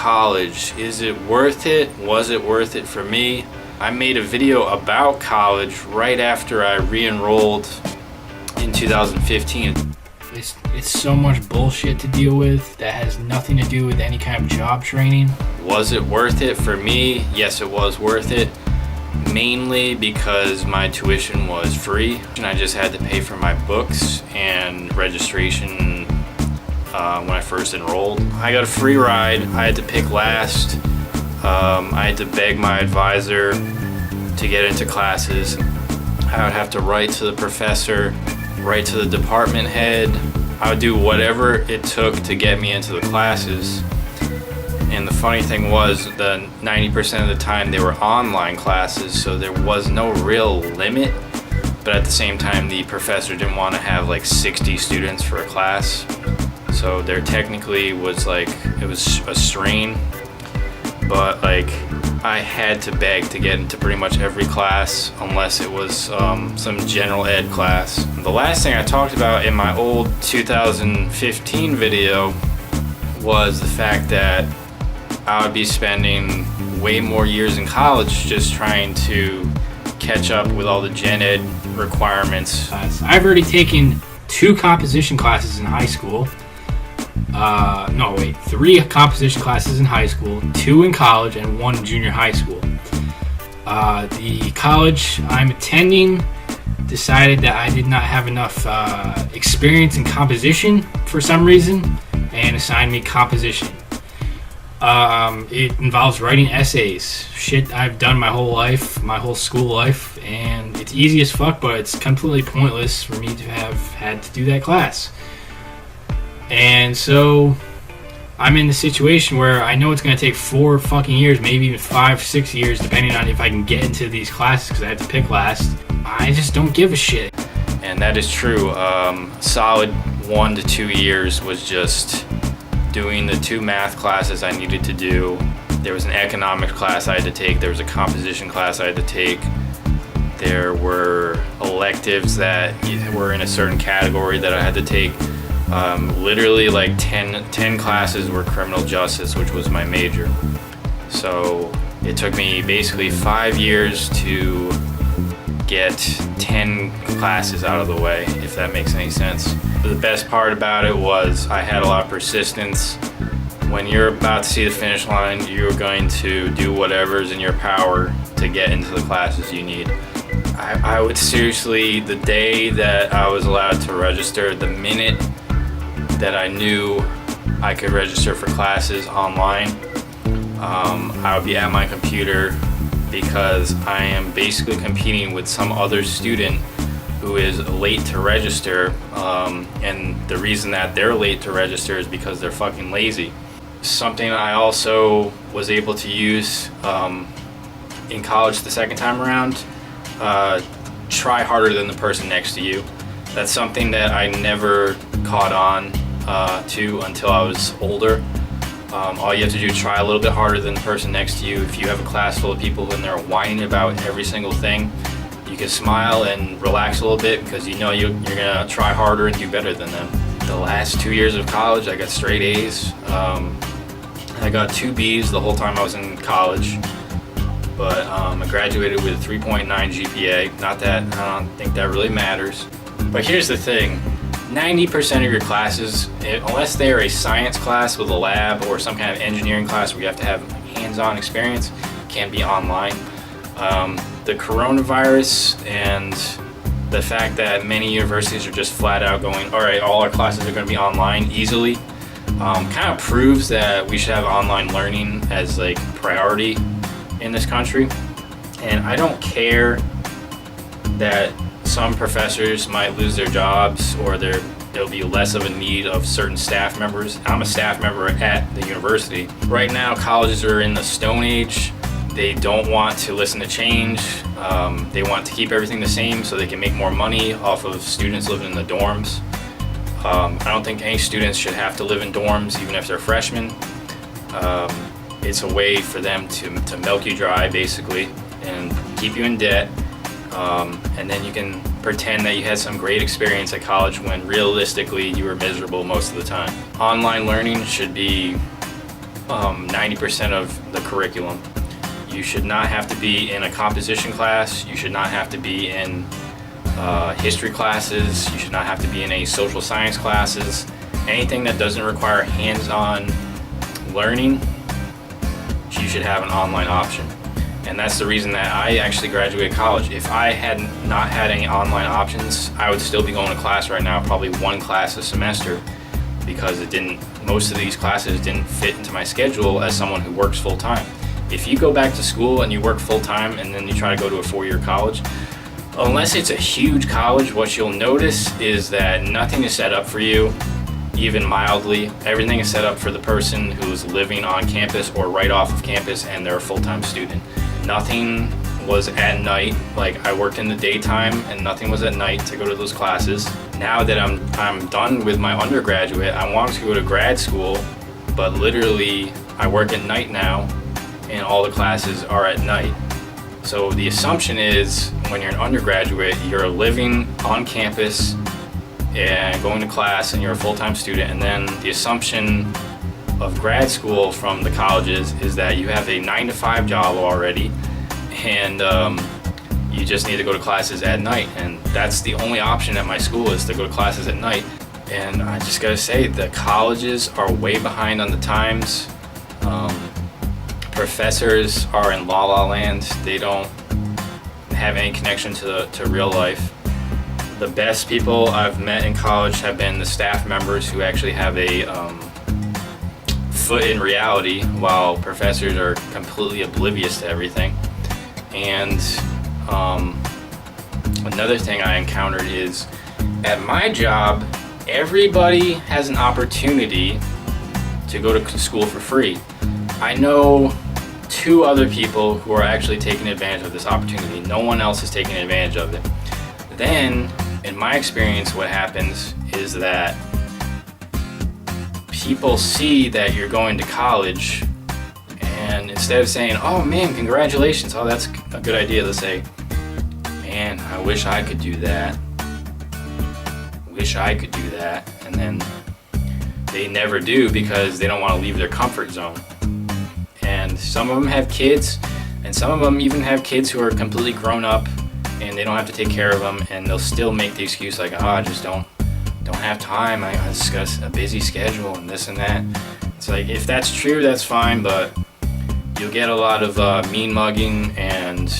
college. Is it worth it? Was it worth it for me? I made a video about college right after I re-enrolled in 2015. It's so much bullshit to deal with that has nothing to do with any kind of job training. Was it worth it for me? Yes, it was worth it. Mainly because my tuition was free and I just had to pay for my books and registration when I first enrolled. I got a free ride. I had to pick last. I had to beg my advisor to get into classes. I would have to write to the professor, write to the department head. I would do whatever it took to get me into the classes. And the funny thing was that 90% of the time they were online classes, so there was no real limit. But at the same time, the professor didn't want to have like 60 students for a class. So there technically was like, it was a strain. But like, I had to beg to get into pretty much every class unless it was some general ed class. The last thing I talked about in my old 2015 video was the fact that I would be spending way more years in college just trying to catch up with all the gen ed requirements. I've already taken 2 composition classes in high school. 3 composition classes in high school, 2 in college, and 1 in junior high school. The college I'm attending decided that I did not have enough experience in composition for some reason and assigned me composition. It involves writing essays, shit I've done my whole life, my whole school life, and it's easy as fuck, but it's completely pointless for me to have had to do that class. And so I'm in the situation where I know it's going to take 4 fucking years, maybe even 5, 6 years, depending on if I can get into these classes because I have to pick last. I just don't give a shit. And that is true. Solid 1 to 2 years was just doing the 2 math classes I needed to do. There was an economics class I had to take. There was a composition class I had to take. There were electives that were in a certain category that I had to take. Literally like 10 classes were criminal justice, which was my major. So it took me basically 5 years to get 10 classes out of the way, if that makes any sense. The best part about it was I had a lot of persistence. When you're about to see the finish line, you're going to do whatever's in your power to get into the classes you need. I would seriously, the day that I was allowed to register, the minute that I knew I could register for classes online, I would be at my computer because I am basically competing with some other student who is late to register, and the reason that they're late to register is because they're fucking lazy. Something I also was able to use in college the second time around, try harder than the person next to you. That's something that I never caught on to until I was older. All you have to do is try a little bit harder than the person next to you. If you have a class full of people and they're whining about every single thing, you can smile and relax a little bit because you know you're gonna try harder and do better than them. The last 2 years of college, I got straight A's. I got 2 B's the whole time I was in college, but I graduated with a 3.9 GPA. Not that, I don't think that really matters. But here's the thing. 90% of your classes, unless they are a science class with a lab or some kind of engineering class where you have to have hands-on experience, can be online. The coronavirus and the fact that many universities are just flat out going, all right, all our classes are going to be online easily, kind of proves that we should have online learning as like priority in this country. And I don't care that some professors might lose their jobs or there'll be less of a need of certain staff members. I'm a staff member at the university. Right now, colleges are in the Stone Age. They don't want to listen to change. They want to keep everything the same so they can make more money off of students living in the dorms. I don't think any students should have to live in dorms even if they're freshmen. It's a way for them to milk you dry basically and keep you in debt. And then you can pretend that you had some great experience at college when realistically you were miserable most of the time. Online learning should be 90% of the curriculum. You should not have to be in a composition class. You should not have to be in history classes. You should not have to be in any social science classes. Anything that doesn't require hands-on learning, you should have an online option. And that's the reason that I actually graduated college. If I had not had any online options, I would still be going to class right now, probably one class a semester, because most of these classes didn't fit into my schedule as someone who works full-time. If you go back to school and you work full-time and then you try to go to a 4-year college, unless it's a huge college, what you'll notice is that nothing is set up for you, even mildly. Everything is set up for the person who's living on campus or right off of campus and they're a full-time student. Nothing was at night. Like, I worked in the daytime and nothing was at night to go to those classes. Now that I'm done with my undergraduate, I want to go to grad school, but literally I work at night now and all the classes are at night. So the assumption is when you're an undergraduate, you're living on campus and going to class and you're a full-time student, and then the assumption of grad school from the colleges is that you have a 9-to-5 job already and you just need to go to classes at night, and that's the only option at my school, is to go to classes at night. And I just gotta say, the colleges are way behind on the times. Professors are in la la land. They don't have any connection to real life. The best people I've met in college have been the staff members who actually have a foot in reality, while professors are completely oblivious to everything. And another thing I encountered is, at my job, everybody has an opportunity to go to school for free. I know 2 other people who are actually taking advantage of this opportunity. No one else is taking advantage of it. Then, in my experience, what happens is that people see that you're going to college, and instead of saying, "Oh man, congratulations, oh that's a good idea," they'll say, "Man, I wish I could do that. Wish I could do that." And then they never do because they don't want to leave their comfort zone. And some of them have kids, and some of them even have kids who are completely grown up and they don't have to take care of them, and they'll still make the excuse like, "Oh, I just don't have time. I just got a busy schedule and this and that." It's like, if that's true, that's fine, but you'll get a lot of mean mugging and,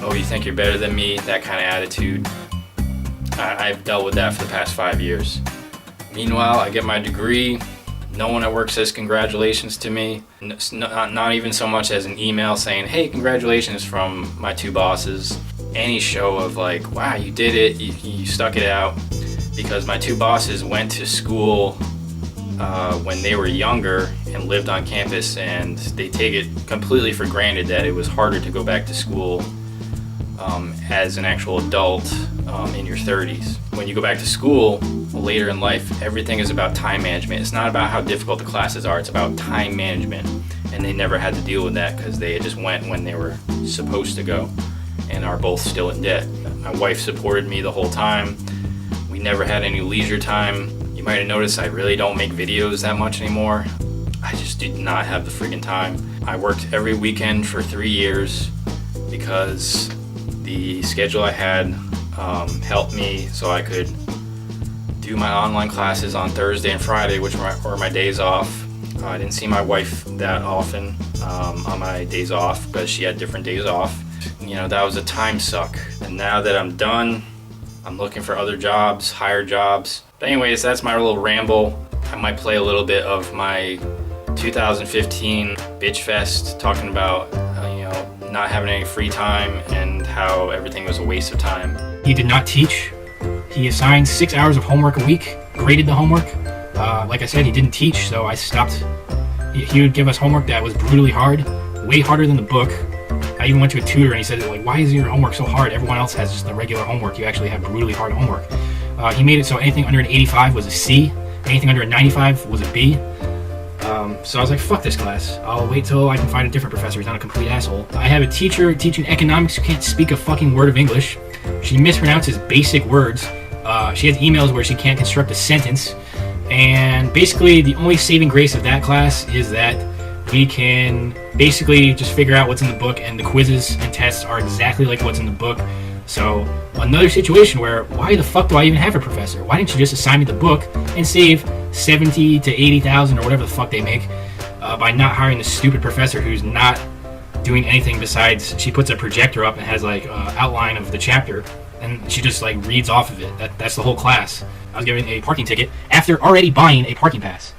"Oh, you think you're better than me," that kind of attitude. I've dealt with that for the past 5 years. Meanwhile, I get my degree. No one at work says congratulations to me. Not even so much as an email saying, "Hey, congratulations," from my 2 bosses. Any show of like, "Wow, you did it, you stuck it out." Because my 2 bosses went to school when they were younger and lived on campus, and they take it completely for granted that it was harder to go back to school as an actual adult in your 30s. When you go back to school later in life, everything is about time management. It's not about how difficult the classes are, it's about time management. And they never had to deal with that because they just went when they were supposed to go and are both still in debt. My wife supported me the whole time. We never had any leisure time. You might have noticed I really don't make videos that much anymore. I just did not have the freaking time. I worked every weekend for 3 years because the schedule I had helped me so I could do my online classes on Thursday and Friday, which were my days off. I didn't see my wife that often on my days off because she had different days off. You know, that was a time suck. And now that I'm done, I'm looking for other jobs, higher jobs. But anyways, that's my little ramble. I might play a little bit of my 2015 bitch fest, talking about not having any free time and how everything was a waste of time. He did not teach. He assigned 6 hours of homework a week, graded the homework. Like I said, he didn't teach, so I stopped. He would give us homework that was brutally hard, way harder than the book. I even went to a tutor and he said, like, "Why is your homework so hard? Everyone else has just the regular homework. You actually have brutally hard homework." He made it so anything under an 85 was a C, anything under a 95 was a B. So I was like, fuck this class. I'll wait till I can find a different professor. He's not a complete asshole. I have a teacher teaching economics who can't speak a fucking word of English. She mispronounces basic words. She has emails where she can't construct a sentence. And basically, the only saving grace of that class is that we can basically just figure out what's in the book, and the quizzes and tests are exactly like what's in the book. So another situation where, why the fuck do I even have a professor? Why didn't you just assign me the book and save 70 to 80,000 or whatever the fuck they make by not hiring this stupid professor who's not doing anything besides she puts a projector up and has like outline of the chapter, and she just like reads off of it. That's the whole class. I was given a parking ticket after already buying a parking pass.